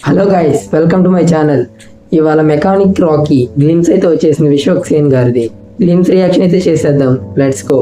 Hello guys, welcome to my channel. ఇవాళ mechanic Rocky glimpse అయితే వచ్చేసింది విశ్వక్ సేన్ గారిది. గ్లిమ్స్ రియాక్షన్ అయితే చేసేద్దాం. Let's go.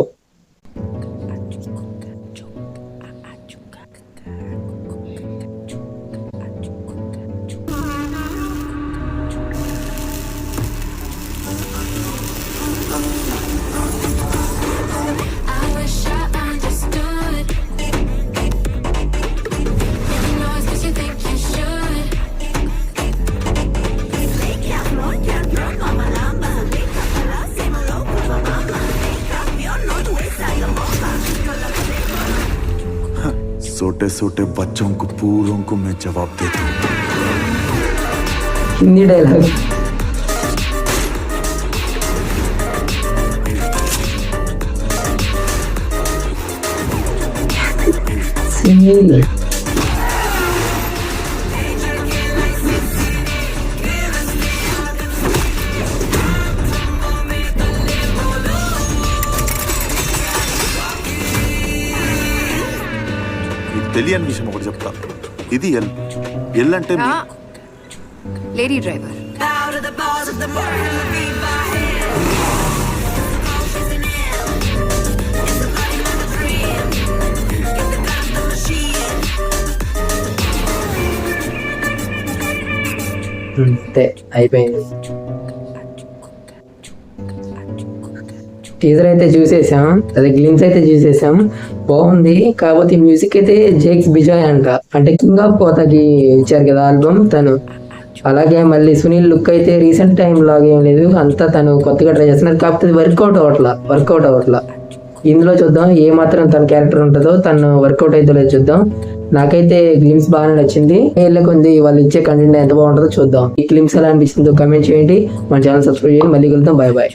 छोटे छोटे बच्चों को पूरों को मैं जवाब देता हूँ. హిందీ డైలాగ్. సునీల్ తెలియని విషయం ఒకటి చెప్తా. ఇది ఎల్ అంటే లేడీ డ్రైవర్. అంతే అయిపోయింది. టీజర్ అయితే చూసేసాం, అదే గ్లిమ్స్ అయితే చూసేసాం. బాగుంది. కాకపోతే మ్యూజిక్ అయితే జేక్స్ బిజాయ్ అంటే కింగ్ ఆఫ్ కోతకి ఇచ్చారు కదా ఆల్బమ్ తను. అలాగే మళ్ళీ సునీల్ లుక్ అయితే రీసెంట్ టైం లాగా ఏం లేదు, అంతా తను కొత్తగా ట్రై చేస్తున్నారు. కాకపోతే వర్కౌట్ అవ్వట్లా. ఇందులో చూద్దాం ఏ మాత్రం తన క్యారెక్టర్ ఉంటుందో, తను వర్కౌట్ అయితే లేదు చూద్దాం. నాకైతే గ్లిమ్స్ బాగానే నచ్చింది. కొంది వాళ్ళు ఇచ్చే కంటెంట్ ఎంత బాగుంటుందో చూద్దాం. ఈ గ్లిమ్స్ ఎలా అనిపిస్తుందో కమెంట్ చేయండి. మన ఛానల్ సబ్స్క్రైబ్ చేయండి. మళ్ళీ కలుద్దాం. Bye bye.